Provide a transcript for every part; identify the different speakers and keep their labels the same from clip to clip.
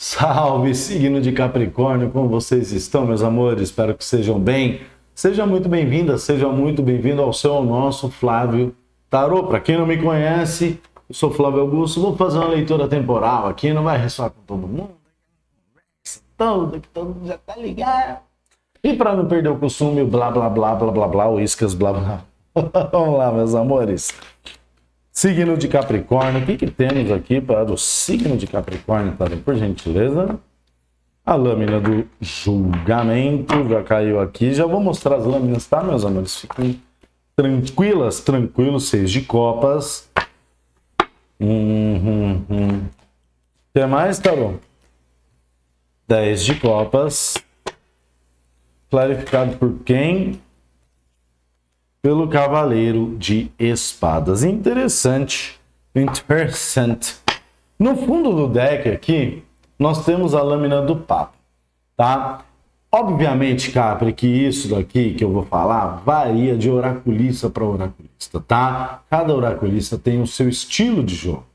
Speaker 1: Salve, signo de Capricórnio, como vocês estão, meus amores? Espero que sejam bem. Seja muito bem-vinda, seja muito bem-vindo ao nosso Flávio Tarô. Para quem não me conhece, eu sou Flávio Augusto, vou fazer uma leitura temporal aqui, não vai ressoar com todo mundo, que todo mundo já tá ligado. E para não perder o costume, o blá blá blá blá blá blá, o iscas blá blá. Vamos lá, meus amores. Signo de Capricórnio, o que temos aqui para o signo de Capricórnio, tá? Por gentileza? A lâmina do julgamento já caiu aqui. Já vou mostrar as lâminas, tá, meus amores? Fiquem tranquilos, 6 de copas. O que mais, Tarô? 10 de copas. Clarificado por quem? Pelo Cavaleiro de Espadas. Interessante. No fundo do deck aqui, nós temos a lâmina do Papa, tá? Obviamente, Capri, que isso daqui que eu vou falar varia de oraculista para oraculista, tá? Cada oraculista tem o seu estilo de jogo.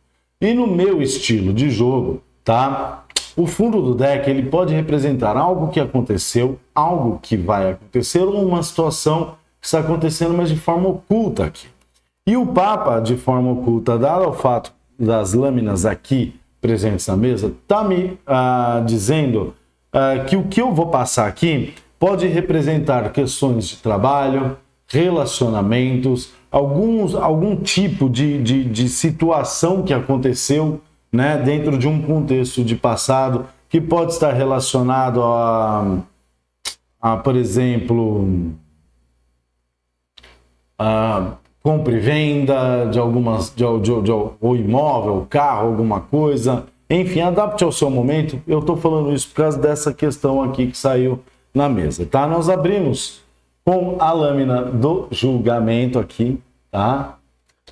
Speaker 1: E no meu estilo de jogo, tá? O fundo do deck, ele pode representar algo que aconteceu, algo que vai acontecer ou uma situação que está acontecendo, mas de forma oculta aqui. E o Papa, de forma oculta, dado ao fato das lâminas aqui presentes na mesa, está me dizendo que o que eu vou passar aqui pode representar questões de trabalho, relacionamentos, algum tipo de situação que aconteceu, né, dentro de um contexto de passado, que pode estar relacionado por exemplo, compra e venda de algumas ou imóvel, carro, alguma coisa, enfim, adapte ao seu momento. Eu estou falando isso por causa dessa questão aqui que saiu na mesa, tá? Nós abrimos com a lâmina do julgamento aqui, tá?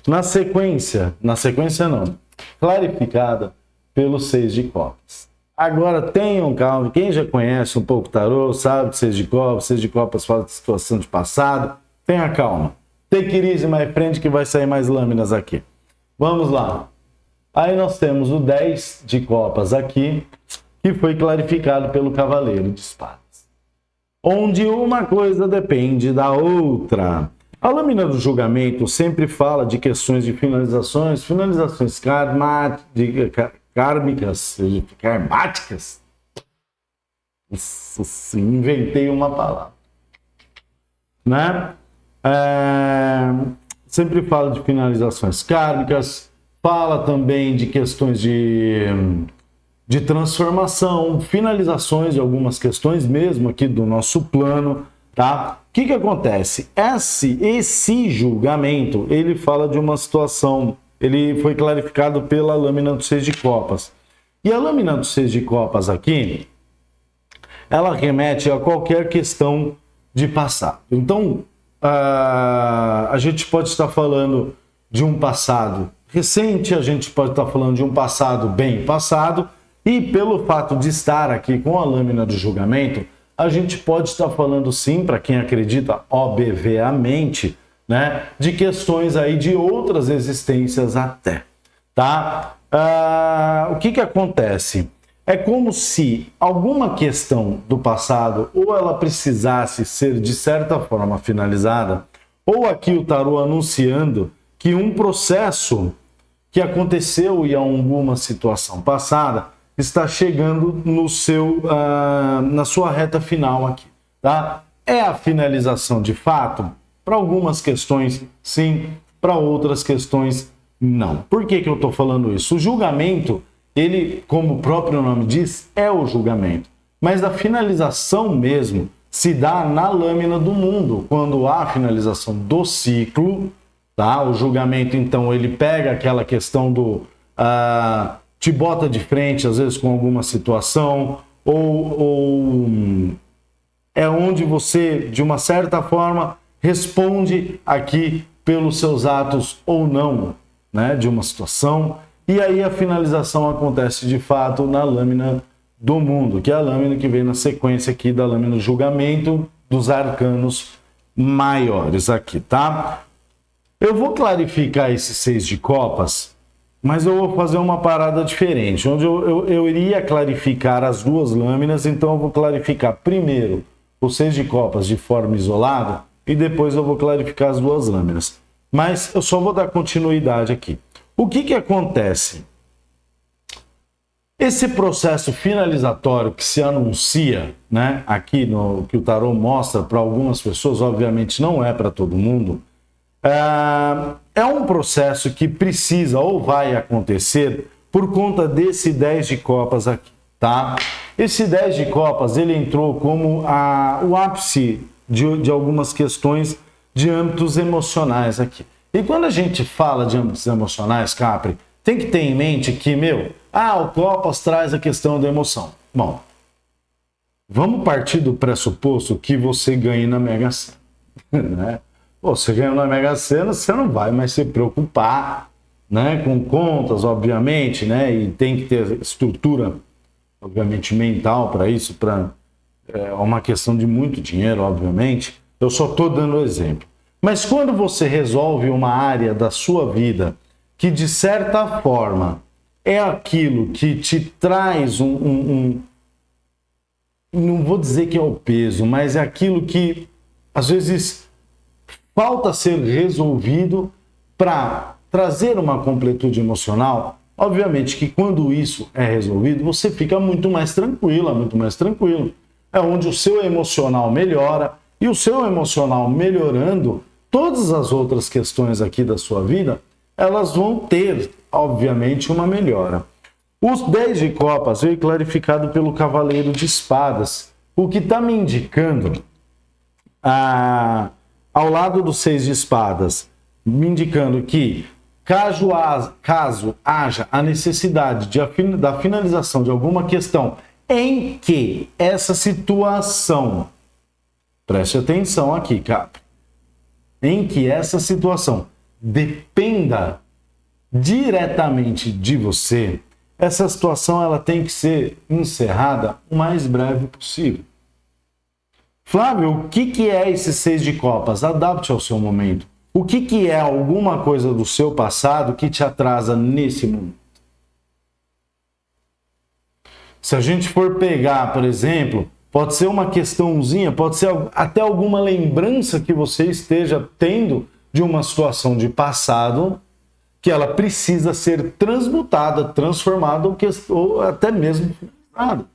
Speaker 1: Na sequência não, clarificada pelo 6 de copas. Agora tenham calma, quem já conhece um pouco tarô, sabe que 6 de copas fala de situação de passado, tenha calma. Take it easy, my friend, que vai sair mais lâminas aqui. Vamos lá. Aí nós temos o 10 de copas aqui, que foi clarificado pelo Cavaleiro de Espadas. Onde uma coisa depende da outra. A lâmina do julgamento sempre fala de questões de finalizações karmáticas. Isso, inventei uma palavra. Né? Sempre fala de finalizações kármicas, fala também de questões de transformação, finalizações de algumas questões mesmo aqui do nosso plano, tá? O que acontece? Esse julgamento, ele fala de uma situação, ele foi clarificado pela lâmina do 6 de copas. E a lâmina do 6 de copas aqui, ela remete a qualquer questão de passado. Então, a gente pode estar falando de um passado recente, a gente pode estar falando de um passado bem passado, e pelo fato de estar aqui com a lâmina do julgamento, a gente pode estar falando sim, para quem acredita obviamente, né, de questões aí de outras existências até, tá? O que acontece? É como se alguma questão do passado, ou ela precisasse ser de certa forma finalizada, ou aqui o tarô anunciando que um processo que aconteceu em alguma situação passada está chegando na sua reta final aqui, tá? É a finalização de fato? Para algumas questões, sim. Para outras questões, não. Por que eu estou falando isso? O julgamento, ele, como o próprio nome diz, é o julgamento. Mas a finalização mesmo se dá na lâmina do mundo, quando há a finalização do ciclo, tá? O julgamento, então, ele pega aquela questão do... te bota de frente, às vezes, com alguma situação, ou é onde você, de uma certa forma, responde aqui pelos seus atos ou não, né, de uma situação. E aí a finalização acontece de fato na lâmina do mundo, que é a lâmina que vem na sequência aqui da lâmina do julgamento dos arcanos maiores aqui, tá? Eu vou clarificar esses 6 de copas Mas eu vou fazer uma parada diferente, onde eu iria clarificar as duas lâminas, então eu vou clarificar primeiro o 6 de copas de forma isolada e depois eu vou clarificar as duas lâminas. Mas eu só vou dar continuidade aqui. O que acontece? Esse processo finalizatório que se anuncia, né, aqui no que o tarô mostra para algumas pessoas, obviamente não é para todo mundo, é um processo que precisa ou vai acontecer por conta desse 10 de copas aqui, tá? Esse 10 de copas, ele entrou como o ápice de algumas questões de âmbitos emocionais aqui. E quando a gente fala de âmbitos emocionais, Capri, tem que ter em mente que, o copas traz a questão da emoção. Bom, vamos partir do pressuposto que você ganhe na Mega Sena, né? Pô, você ganhou na Mega Sena, você não vai mais se preocupar, né, com contas, obviamente, né, e tem que ter estrutura, obviamente, mental para isso, é uma questão de muito dinheiro, obviamente. Eu só estou dando exemplo. Mas quando você resolve uma área da sua vida que, de certa forma, é aquilo que te traz não vou dizer que é o peso, mas é aquilo que, às vezes, falta ser resolvido para trazer uma completude emocional. Obviamente que quando isso é resolvido, você fica muito mais tranquila, muito mais tranquilo. É onde o seu emocional melhora, e o seu emocional melhorando, todas as outras questões aqui da sua vida, elas vão ter, obviamente, uma melhora. Os 10 de copas veio clarificado pelo cavaleiro de espadas, o que está me indicando, ao lado do 6 de espadas, me indicando que caso haja a necessidade da finalização de alguma questão em que essa situação, preste atenção aqui, Capri, em que essa situação dependa diretamente de você, essa situação ela tem que ser encerrada o mais breve possível. Flávio, o que é esse 6 de copas? Adapte ao seu momento. O que é alguma coisa do seu passado que te atrasa nesse momento? Se a gente for pegar, por exemplo, pode ser uma questãozinha, pode ser até alguma lembrança que você esteja tendo de uma situação de passado que ela precisa ser transmutada, transformada ou até mesmo finalizada.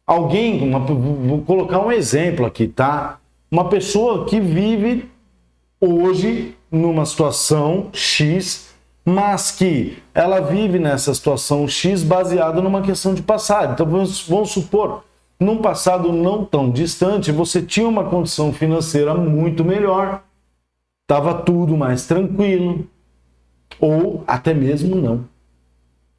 Speaker 1: Vou colocar um exemplo aqui, tá? Uma pessoa que vive hoje numa situação X, mas que ela vive nessa situação X baseada numa questão de passado. Então vamos supor, num passado não tão distante, você tinha uma condição financeira muito melhor, estava tudo mais tranquilo, ou até mesmo não.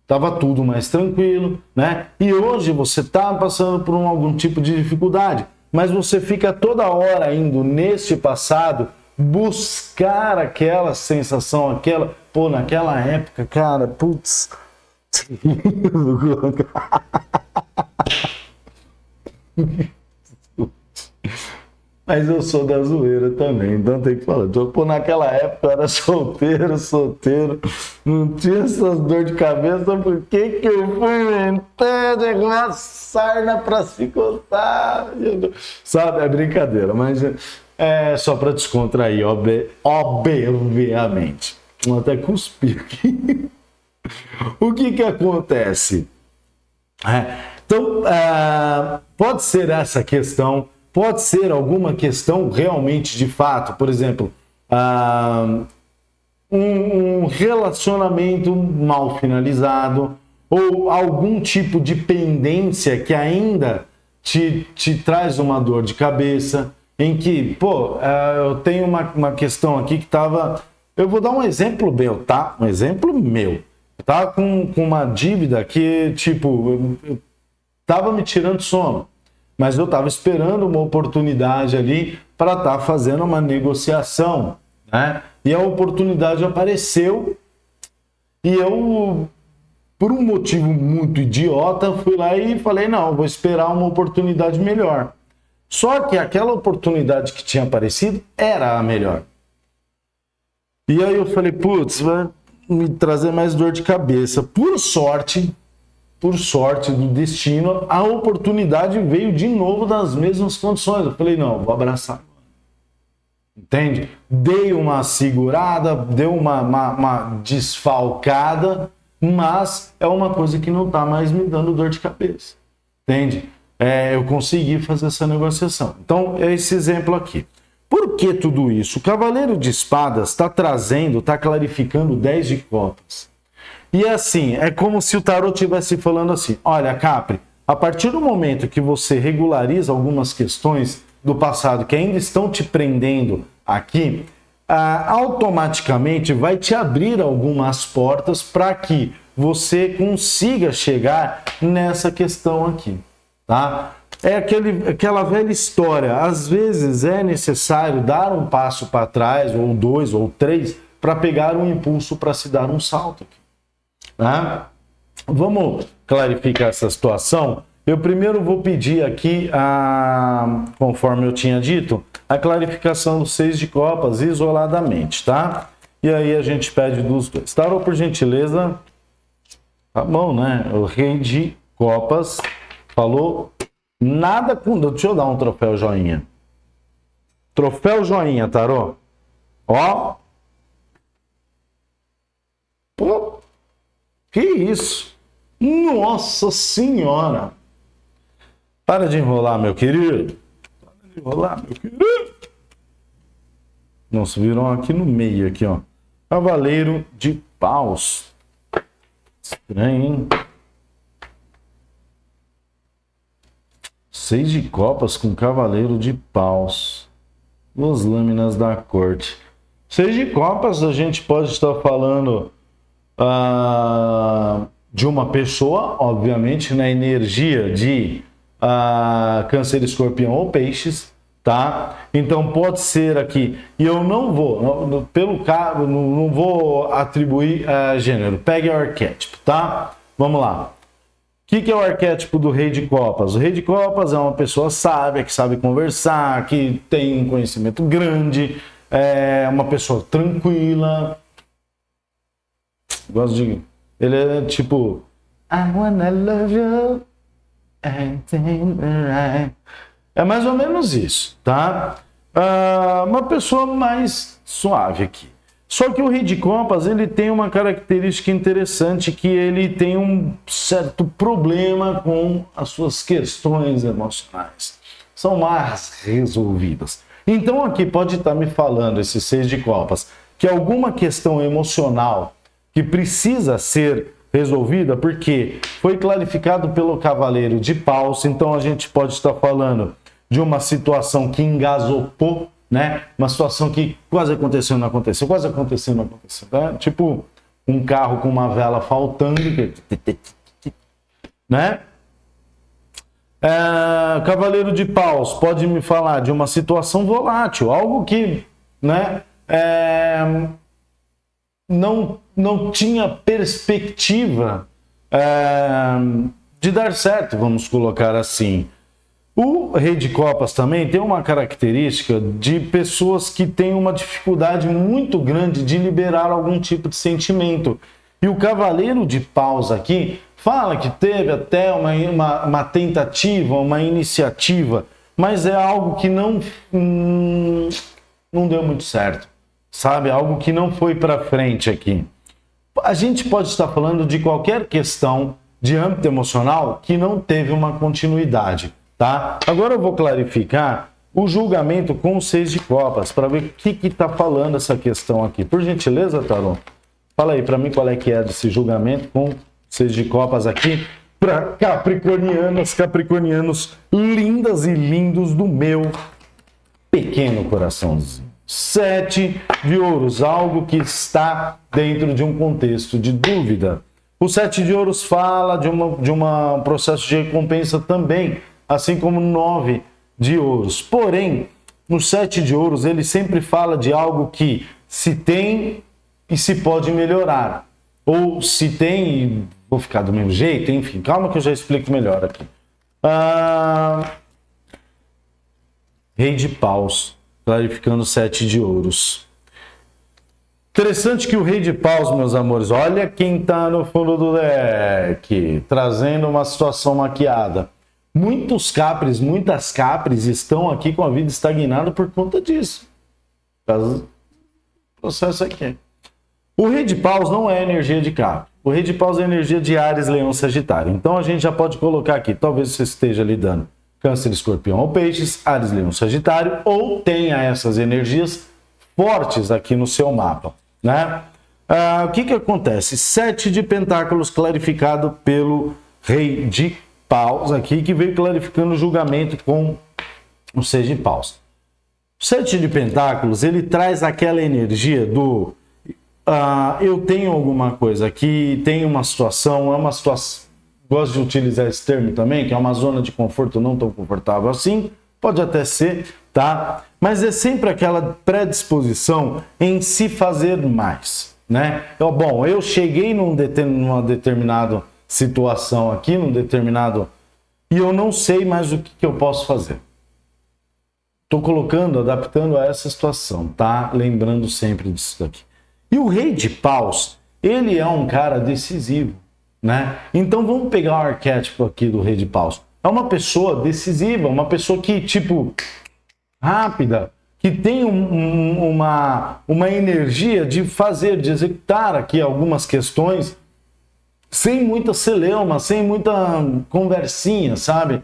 Speaker 1: Estava tudo mais tranquilo, né? E hoje você está passando por algum tipo de dificuldade, mas você fica toda hora indo neste passado buscar aquela sensação, naquela época, cara, putz. Mas eu sou da zoeira também, então tem que falar. Naquela época eu era solteiro, não tinha essas dor de cabeça, por que eu fui entrando uma sarna pra se coçar? Sabe, é brincadeira, mas é só pra descontrair, obviamente. Vou até cuspir aqui. O que acontece? Então, pode ser essa questão. Pode ser alguma questão realmente de fato, por exemplo, um relacionamento mal finalizado ou algum tipo de pendência que ainda te traz uma dor de cabeça, em que, eu tenho uma questão aqui que estava... Eu vou dar um exemplo meu, tá? Um exemplo meu. Eu estava com uma dívida que, eu estava me tirando sono. Mas eu estava esperando uma oportunidade ali para estar fazendo uma negociação, né? E a oportunidade apareceu e eu, por um motivo muito idiota, fui lá e falei, não, vou esperar uma oportunidade melhor. Só que aquela oportunidade que tinha aparecido era a melhor. E aí eu falei, putz, me trazer mais dor de cabeça. Por sorte do destino, a oportunidade veio de novo das mesmas condições. Eu falei, não, vou abraçar. Entende? Dei uma segurada, deu uma desfalcada, mas é uma coisa que não está mais me dando dor de cabeça. Entende? Eu consegui fazer essa negociação. Então, é esse exemplo aqui. Por que tudo isso? O Cavaleiro de Espadas está trazendo, está clarificando 10 de copas. E assim, é como se o tarô estivesse falando assim, olha, Capri, a partir do momento que você regulariza algumas questões do passado que ainda estão te prendendo aqui, automaticamente vai te abrir algumas portas para que você consiga chegar nessa questão aqui, tá? É aquela velha história, às vezes é necessário dar um passo para trás, ou 2, ou 3, para pegar um impulso para se dar um salto aqui. Tá? Vamos clarificar essa situação. Eu primeiro vou pedir aqui, conforme eu tinha dito, a clarificação dos 6 de copas isoladamente, tá? E aí a gente pede dos dois. Tarô, por gentileza. Tá bom, né? O Rei de Copas falou nada com... Deixa eu dar um troféu joinha. Troféu joinha, Tarô. Ó. Pô. Que isso? Nossa Senhora! Para de enrolar, meu querido. Para de enrolar, meu querido. Nossa, virou aqui no meio, aqui, ó. Cavaleiro de Paus. Estranho, hein? 6 de copas com Cavaleiro de Paus. Duas lâminas da corte. 6 de copas, a gente pode estar falando... de uma pessoa, obviamente, na energia de Câncer, Escorpião ou Peixes, tá? Então pode ser aqui, e eu não vou, não vou atribuir gênero, pegue o arquétipo, tá? Vamos lá. O que é o arquétipo do Rei de Copas? O Rei de Copas é uma pessoa sábia, que sabe conversar, que tem um conhecimento grande, é uma pessoa tranquila. Gosto de... Ele é tipo... I wanna love you. É mais ou menos isso, tá? Uma pessoa mais suave aqui. Só que o Rei de Copas, ele tem uma característica interessante, que ele tem um certo problema com as suas questões emocionais. São mais resolvidas. Então aqui pode estar me falando, esse 6 de Copas, que alguma questão emocional que precisa ser resolvida, porque foi clarificado pelo Cavaleiro de Paus, então a gente pode estar falando de uma situação que engasopou, né? Uma situação que quase aconteceu, não aconteceu, quase aconteceu, não aconteceu, tá? Tipo um carro com uma vela faltando, né? Cavaleiro de Paus pode me falar de uma situação volátil, algo que, né? Não tinha perspectiva de dar certo, vamos colocar assim. O Rei de Copas também tem uma característica de pessoas que têm uma dificuldade muito grande de liberar algum tipo de sentimento. E o Cavaleiro de Paus aqui fala que teve até uma tentativa, uma iniciativa, mas é algo que não deu muito certo. Sabe? Algo que não foi para frente aqui. A gente pode estar falando de qualquer questão de âmbito emocional que não teve uma continuidade, tá? Agora eu vou clarificar o julgamento com o 6 de copas, para ver o que está falando essa questão aqui. Por gentileza, Tarô, fala aí para mim qual é que é desse julgamento com 6 de copas aqui, para capricornianos lindas e lindos do meu pequeno coraçãozinho. 7 de ouros, algo que está dentro de um contexto de dúvida. O 7 de ouros fala de um processo de recompensa também, assim como 9 de ouros. Porém, no 7 de ouros, ele sempre fala de algo que se tem e se pode melhorar. Ou se tem e vou ficar do mesmo jeito, enfim. Calma que eu já explico melhor aqui. Rei de Paus, clarificando 7 de ouros. Interessante que o Rei de Paus, meus amores, olha quem tá no fundo do deck, trazendo uma situação maquiada. Muitas capres estão aqui com a vida estagnada por conta disso. O processo aqui. O Rei de Paus não é energia de capre. O Rei de Paus é energia de Áries, Leão, Sagitário. Então a gente já pode colocar aqui, talvez você esteja lidando Câncer, Escorpião ou Peixes, Áries, Leão, Sagitário, ou tenha essas energias fortes aqui no seu mapa, né? O que acontece? 7 de pentáculos clarificado pelo Rei de Paus aqui, que veio clarificando o julgamento com o 6 de Paus. O 7 de pentáculos, ele traz aquela energia do eu tenho alguma coisa aqui, tem uma situação, é uma situação, gosto de utilizar esse termo também, que é uma zona de conforto não tão confortável assim, pode até ser, tá? Mas é sempre aquela predisposição em se fazer mais, né? Bom, eu cheguei numa determinada situação aqui, e eu não sei mais o que eu posso fazer. Estou colocando, adaptando a essa situação, tá? Lembrando sempre disso daqui. E o Rei de Paus, ele é um cara decisivo, né? Então vamos pegar o arquétipo aqui do Rei de Paus. É uma pessoa decisiva, uma pessoa que, tipo, rápida, que tem uma energia de fazer, de executar aqui algumas questões sem muita celeuma, sem muita conversinha, sabe?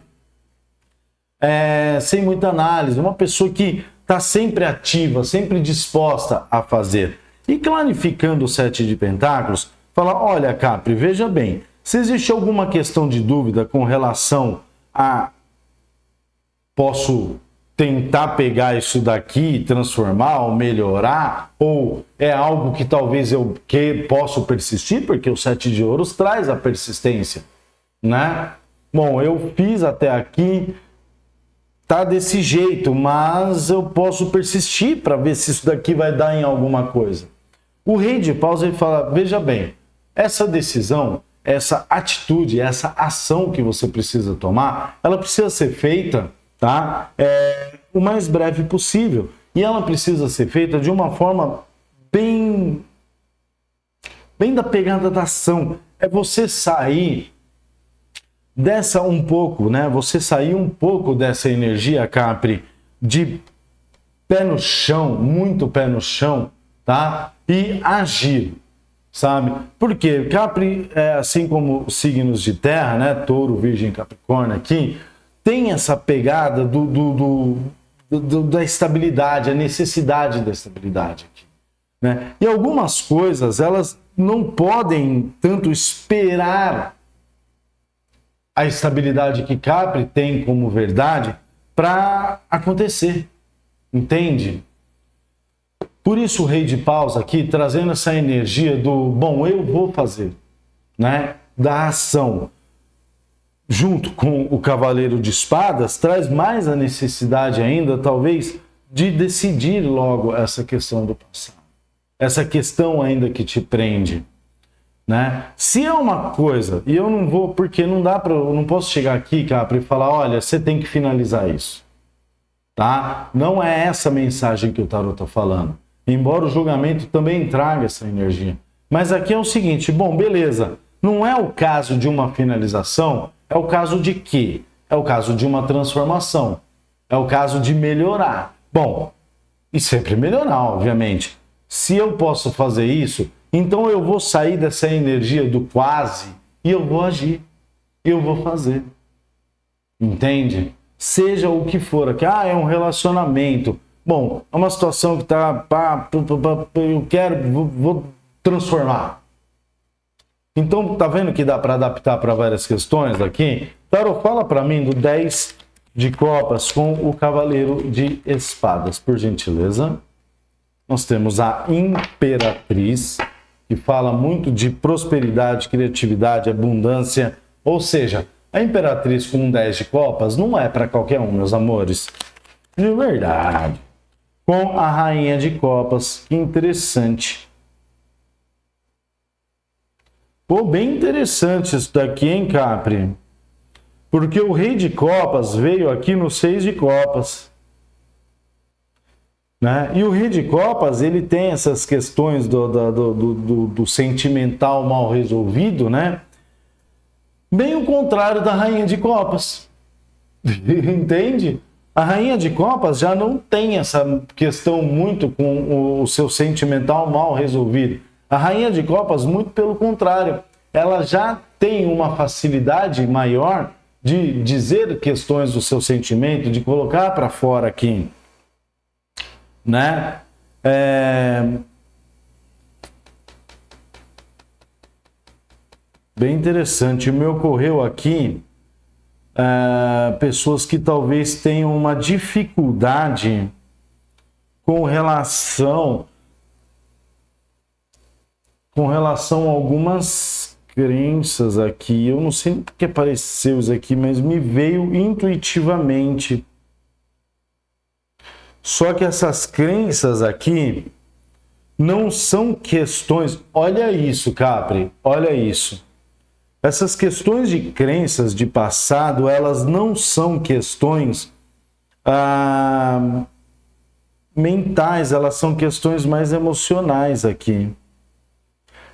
Speaker 1: Sem muita análise. Uma pessoa que está sempre ativa, sempre disposta a fazer. E clarificando o 7 de pentáculos, fala, olha, Capri, veja bem, se existe alguma questão de dúvida com relação a posso tentar pegar isso daqui, transformar ou melhorar, ou é algo que talvez eu posso persistir, porque o 7 de ouros traz a persistência, né? Bom, eu fiz até aqui, tá desse jeito, mas eu posso persistir para ver se isso daqui vai dar em alguma coisa. O Rei de Paus, ele fala, veja bem, essa decisão, essa atitude, essa ação que você precisa tomar, ela precisa ser feita, tá? O mais breve possível. E ela precisa ser feita de uma forma bem da pegada da ação. É você sair dessa um pouco, né? Você sair um pouco dessa energia, Capri, de pé no chão, muito pé no chão, tá? E agir, sabe? Porque Capri, assim como os signos de terra, né? Touro, Virgem, Capricórnio aqui, tem essa pegada da estabilidade, a necessidade da estabilidade aqui, né? E algumas coisas, elas não podem tanto esperar a estabilidade que Capri tem como verdade para acontecer, entende? Por isso o Rei de Paus aqui, trazendo essa energia do, bom, eu vou fazer, né? Da ação. Junto com o Cavaleiro de Espadas, traz mais a necessidade ainda, talvez, de decidir logo essa questão do passado. Essa questão ainda que te prende, né? Se é uma coisa, e eu não vou, porque não dá para, eu não posso chegar aqui, Capri, e falar, olha, você tem que finalizar isso, tá? Não é essa mensagem que o tarot está falando. Embora o julgamento também traga essa energia. Mas aqui é o seguinte, bom, beleza, não é o caso de uma finalização, é o caso de quê? É o caso de uma transformação, é o caso de melhorar. Bom, e sempre melhorar, obviamente. Se eu posso fazer isso, então eu vou sair dessa energia do quase e eu vou agir, eu vou fazer. Entende? Seja o que for, aqui, é um relacionamento. Bom, é uma situação que tá, eu vou transformar. Então, tá vendo que dá para adaptar para várias questões aqui? Tarot, fala para mim do 10 de copas com o Cavaleiro de Espadas, por gentileza. Nós temos a Imperatriz, que fala muito de prosperidade, criatividade, abundância. Ou seja, a Imperatriz com um 10 de copas não é para qualquer um, meus amores. De verdade. Com a Rainha de Copas, que interessante. Pô, bem interessante isso daqui, hein, Capri? Porque o Rei de Copas veio aqui no 6 de Copas. né? E o Rei de Copas, ele tem essas questões do sentimental mal resolvido, né? Bem o contrário da Rainha de Copas. Entende? A Rainha de Copas já não tem essa questão muito com o seu sentimental mal resolvido. A Rainha de Copas, muito pelo contrário, ela já tem uma facilidade maior de dizer questões do seu sentimento, de colocar para fora aqui, né? Bem interessante. Me ocorreu aqui pessoas que talvez tenham uma dificuldade com relação a algumas crenças aqui. Eu não sei porque apareceu isso aqui, mas me veio intuitivamente. Só que essas crenças aqui não são questões. Olha isso, Capri, olha isso. Essas questões de crenças de passado, elas não são questões mentais, elas são questões mais emocionais aqui.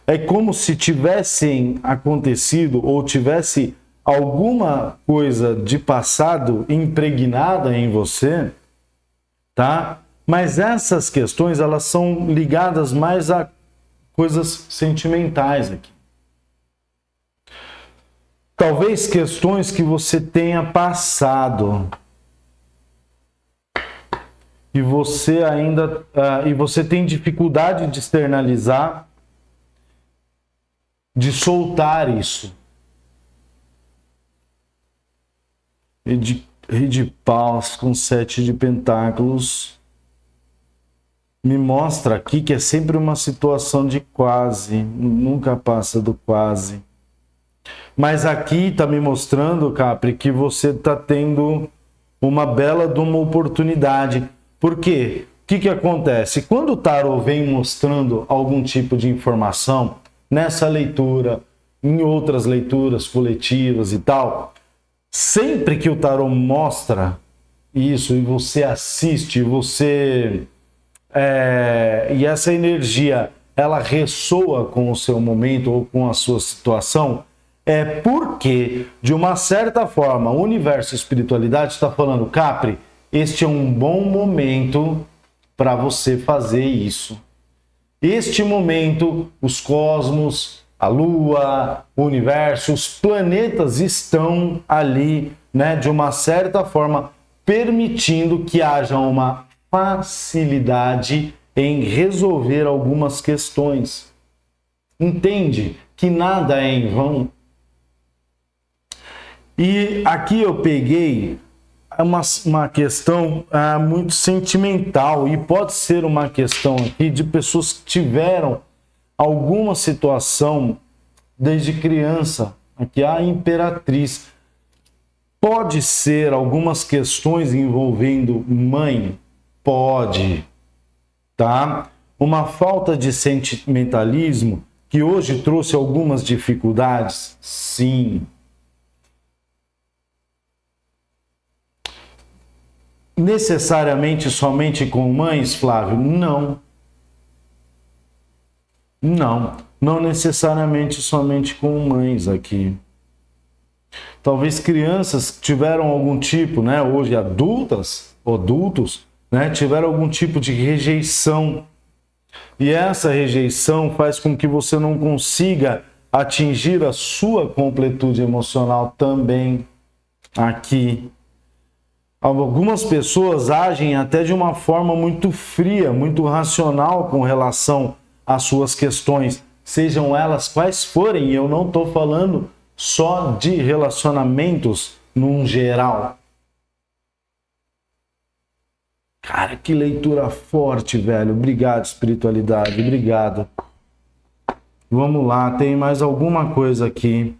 Speaker 1: É como se tivessem acontecido ou tivesse alguma coisa de passado impregnada em você, tá? Mas essas questões, elas são ligadas mais a coisas sentimentais aqui. Talvez questões que você tenha passado e você ainda e você tem dificuldade de externalizar, de soltar isso. Rei de paus com 7 de pentáculos me mostra aqui que é sempre uma situação de quase, nunca passa do quase. Mas aqui está me mostrando, Capri, que você está tendo uma bela de uma oportunidade. Por quê? O que acontece? Quando o tarô vem mostrando algum tipo de informação, nessa leitura, em outras leituras coletivas e tal, sempre que o tarô mostra isso e você assiste, e essa energia ela ressoa com o seu momento ou com a sua situação, é porque, de uma certa forma, o universo e espiritualidade está falando, Capri, este é um bom momento para você fazer isso. Este momento, os cosmos, a Lua, o universo, os planetas estão ali, né, de uma certa forma, permitindo que haja uma facilidade em resolver algumas questões. Entende que nada é em vão? E aqui eu peguei uma questão muito sentimental, e pode ser uma questão aqui de pessoas que tiveram alguma situação desde criança. Aqui a Imperatriz. Pode ser algumas questões envolvendo mãe? Pode, tá? Uma falta de sentimentalismo que hoje trouxe algumas dificuldades? Sim. Necessariamente somente com mães, Flávio? Não. Não necessariamente somente com mães aqui. Talvez crianças tiveram algum tipo, né, hoje adultos, né, tiveram algum tipo de rejeição. E essa rejeição faz com que você não consiga atingir a sua completude emocional também aqui. Algumas pessoas agem até de uma forma muito fria, muito racional com relação às suas questões, sejam elas quais forem. E eu não estou falando só de relacionamentos num geral. Cara, que leitura forte, velho. Obrigado, espiritualidade. Obrigado. Vamos lá, tem mais alguma coisa aqui.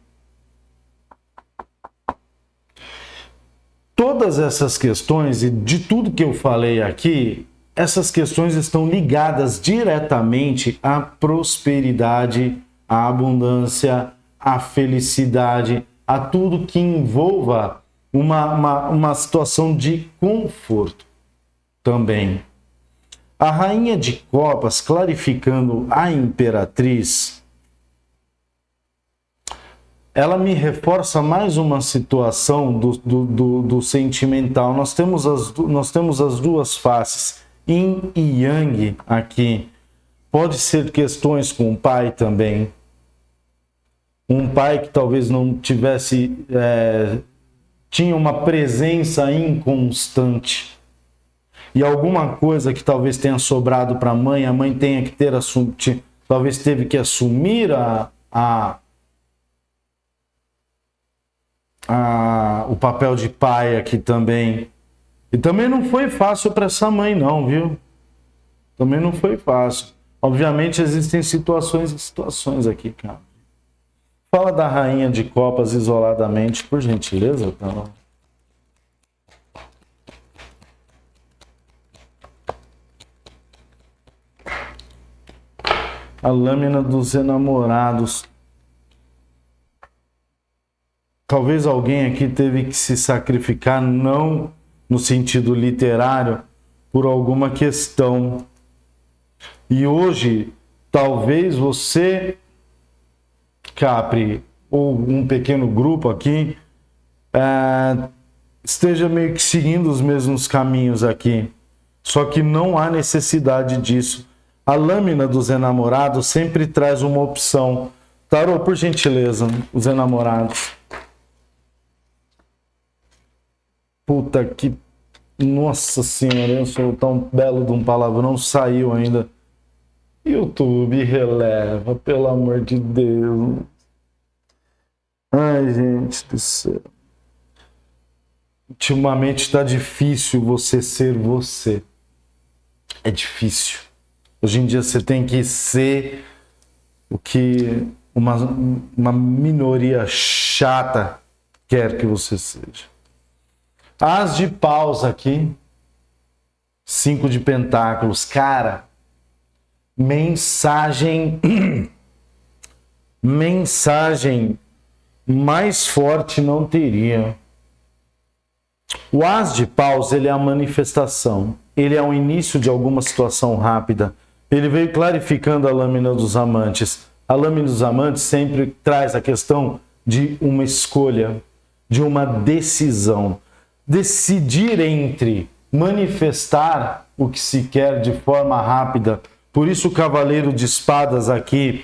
Speaker 1: Todas essas questões e de tudo que eu falei aqui, essas questões estão ligadas diretamente à prosperidade, à abundância, à felicidade, a tudo que envolva uma situação de conforto também. A rainha de copas, clarificando a imperatriz, ela me reforça mais uma situação do sentimental. Nós temos as duas faces, yin e yang aqui. Pode ser questões com o pai também. Um pai que talvez não tivesse, tinha uma presença inconstante. E alguma coisa que talvez tenha sobrado para a mãe tenha que ter assumido, talvez teve que assumir o papel de pai aqui também. E também não foi fácil para essa mãe não, viu? Também não foi fácil. Obviamente existem situações e situações aqui, cara. Fala da rainha de copas isoladamente, por gentileza, tá? A lâmina dos enamorados. Talvez alguém aqui teve que se sacrificar, não no sentido literário, por alguma questão. E hoje, talvez você, Capri, ou um pequeno grupo aqui, esteja meio que seguindo os mesmos caminhos aqui. Só que não há necessidade disso. A lâmina dos enamorados sempre traz uma opção. Tarô, por gentileza, os enamorados. Puta que... Nossa senhora, eu sou tão belo de um palavrão, saiu ainda. YouTube, releva, pelo amor de Deus. Ai, gente do céu. Ultimamente está difícil você ser você. É difícil. Hoje em dia você tem que ser o que uma minoria chata quer que você seja. As de paus aqui. 5 de pentáculos. Cara, mensagem mais forte não teria. O as de paus, ele é a manifestação. Ele é o início de alguma situação rápida. Ele veio clarificando a lâmina dos amantes. A lâmina dos amantes sempre traz a questão de uma escolha, de uma decisão. Decidir entre manifestar o que se quer de forma rápida. Por isso o cavaleiro de espadas aqui,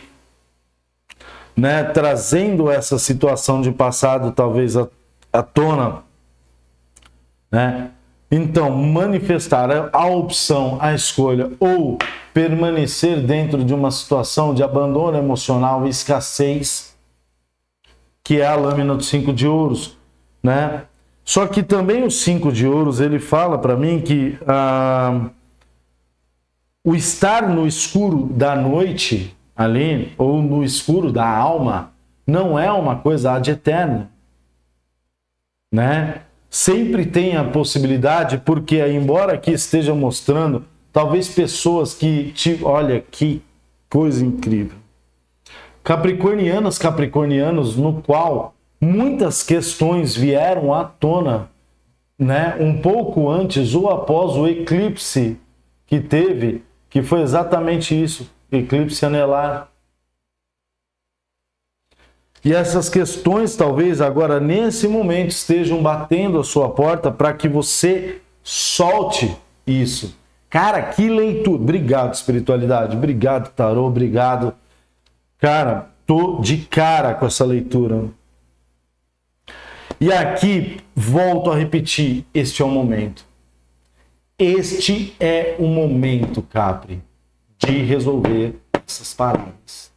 Speaker 1: né, trazendo essa situação de passado talvez à tona, né? Então, manifestar a opção, a escolha, ou permanecer dentro de uma situação de abandono emocional e escassez, que é a lâmina dos 5 de ouros, né? Só que também o 5 de ouros, ele fala para mim que o estar no escuro da noite ali, ou no escuro da alma, não é uma coisa ad eterna, né? Sempre tem a possibilidade, porque embora aqui esteja mostrando, talvez pessoas que, olha que coisa incrível. Capricornianos, no qual muitas questões vieram à tona, né? Um pouco antes ou após o eclipse que teve, que foi exatamente isso, eclipse anelar. E essas questões talvez agora nesse momento estejam batendo a sua porta para que você solte isso. Cara, que leitura. Obrigado, espiritualidade. Obrigado, tarô. Obrigado. Cara, tô de cara com essa leitura. E aqui, volto a repetir, este é o momento. Este é o momento, Capri, de resolver essas paradas.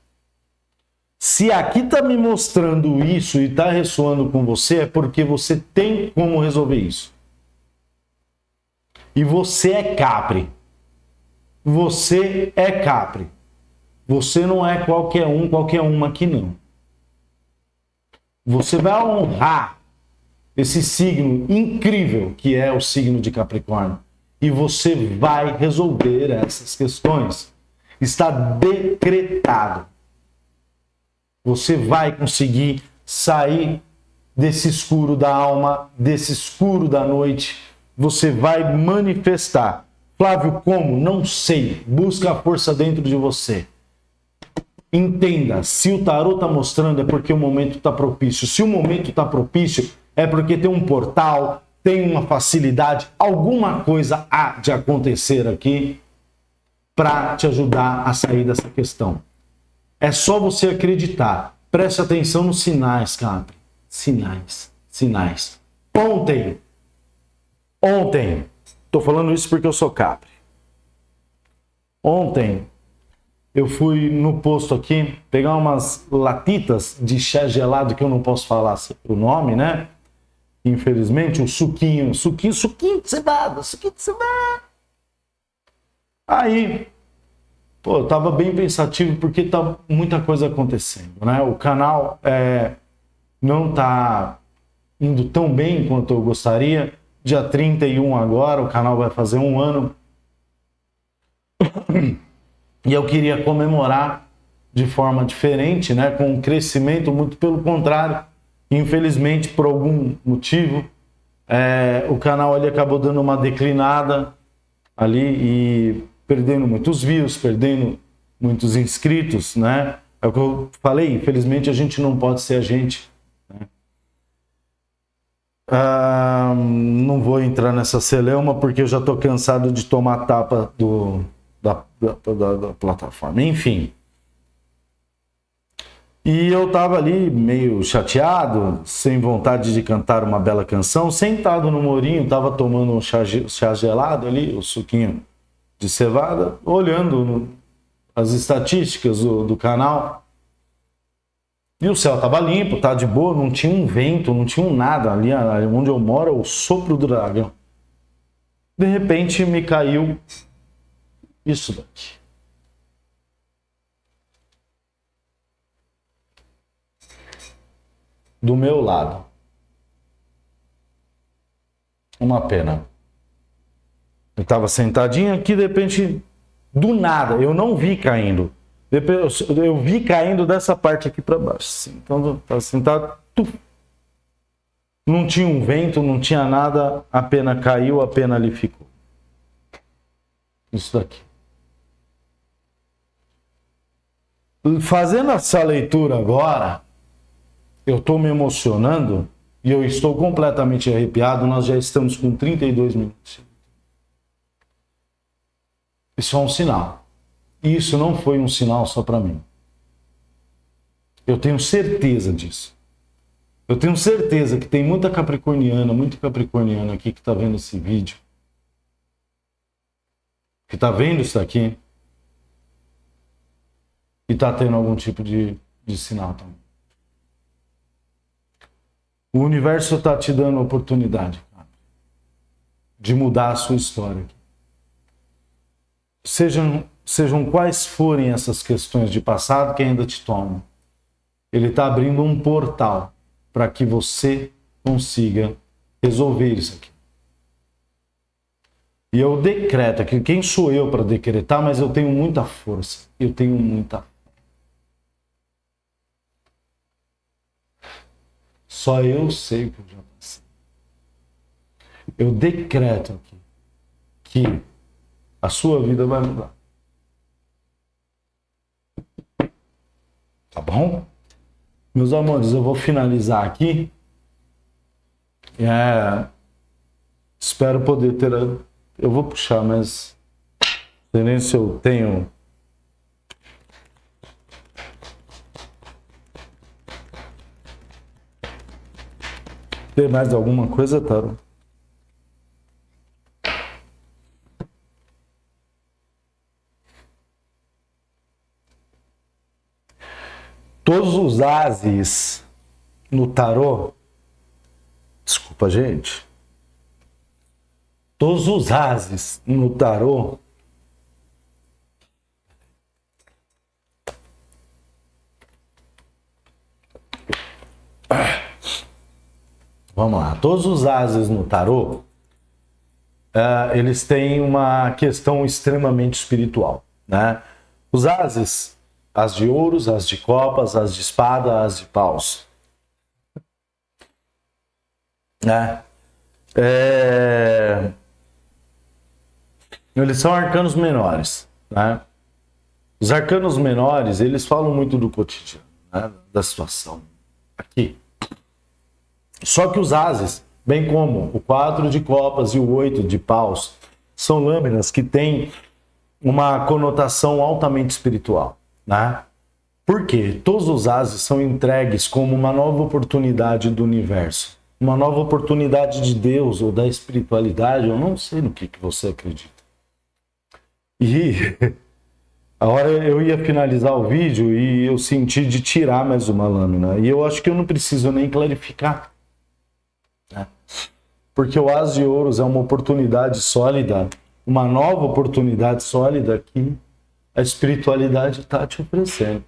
Speaker 1: Se aqui está me mostrando isso e está ressoando com você, é porque você tem como resolver isso. E você é Capri. Você é Capri. Você não é qualquer uma aqui não. Você vai honrar esse signo incrível que é o signo de Capricórnio. E você vai resolver essas questões. Está decretado. Você vai conseguir sair desse escuro da alma, desse escuro da noite. Você vai manifestar. Flávio, como? Não sei. Busca a força dentro de você. Entenda, se o tarô está mostrando é porque o momento está propício. Se o momento está propício é porque tem um portal, tem uma facilidade, alguma coisa há de acontecer aqui para te ajudar a sair dessa questão. É só você acreditar. Preste atenção nos sinais, Capri. Sinais. Ontem, tô falando isso porque eu sou Capri. Ontem, eu fui no posto aqui pegar umas latitas de chá gelado, que eu não posso falar o nome, né? Infelizmente, o suquinho de cevada. Aí, pô, eu tava bem pensativo porque tá muita coisa acontecendo, né? O canal não tá indo tão bem quanto eu gostaria. Dia 31 agora, o canal vai fazer 1 ano. E eu queria comemorar de forma diferente, né? Com um crescimento, muito pelo contrário. Infelizmente, por algum motivo, o canal ele acabou dando uma declinada ali e perdendo muitos views, perdendo muitos inscritos, né? É o que eu falei, infelizmente a gente não pode ser a gente. Né? Não vou entrar nessa celeuma porque eu já estou cansado de tomar tapa da plataforma. Enfim. E eu tava ali meio chateado, sem vontade de cantar uma bela canção, sentado no morinho, tava tomando um chá gelado ali, o suquinho de cevada, olhando as estatísticas do canal. E o céu tava limpo, tá de boa, não tinha um vento, não tinha um nada. Ali onde eu moro é o sopro do dragão. De repente me caiu isso daqui. Do meu lado. Uma pena. Eu estava sentadinho aqui, de repente, do nada, eu não vi caindo. Eu vi caindo dessa parte aqui para baixo. Assim. Então, estava sentado. Não tinha um vento, não tinha nada, a pena caiu, a pena ali ficou. Isso daqui. Fazendo essa leitura agora, eu estou me emocionando e eu estou completamente arrepiado. Nós já estamos com 32 minutos. Isso é um sinal. E isso não foi um sinal só para mim. Eu tenho certeza disso. Eu tenho certeza que tem muito capricorniano aqui que está vendo esse vídeo. Que está vendo isso aqui. E está tendo algum tipo de sinal também. O universo está te dando a oportunidade, cara, de mudar a sua história. Sejam quais forem essas questões de passado que ainda te tomam. Ele está abrindo um portal para que você consiga resolver isso aqui. E eu decreto aqui, quem sou eu para decretar, mas eu tenho muita força. Eu tenho muita força. Só eu sei o que eu já passei. Eu decreto aqui que a sua vida vai mudar. Tá bom? Meus amores, eu vou finalizar aqui. Espero poder ter... Eu vou puxar, mas... Não sei nem se eu tenho... Tem mais alguma coisa, Taro? Todos os ases no tarô... Desculpa, gente. Todos os ases no tarô... Vamos lá. Todos os ases no tarô, eles têm uma questão extremamente espiritual, né? Os ases, as de ouros, as de copas, as de espada, as de paus, né? Eles são arcanos menores, né? Os arcanos menores, eles falam muito do cotidiano, né? Da situação aqui. Só que os ases, bem como o 4 de copas e o 8 de paus, são lâminas que têm uma conotação altamente espiritual, né? Por quê? Todos os ases são entregues como uma nova oportunidade do universo, uma nova oportunidade de Deus ou da espiritualidade, eu não sei no que você acredita. E a hora eu ia finalizar o vídeo e eu senti de tirar mais uma lâmina, e eu acho que eu não preciso nem clarificar, né? Porque o As de Ouros é uma oportunidade sólida, uma nova oportunidade sólida que a espiritualidade está te oferecendo.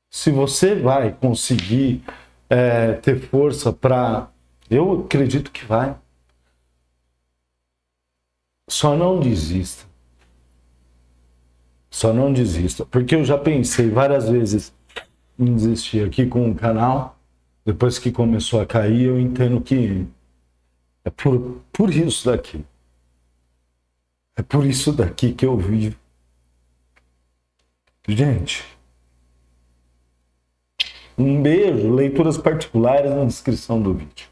Speaker 1: Se você vai conseguir ter força para... Eu acredito que vai. Só não desista. Só não desista. Porque eu já pensei várias vezes em desistir aqui com o canal. Depois que começou a cair, eu entendo que é por isso daqui. É por isso daqui que eu vivo. Gente, um beijo, leituras particulares na descrição do vídeo.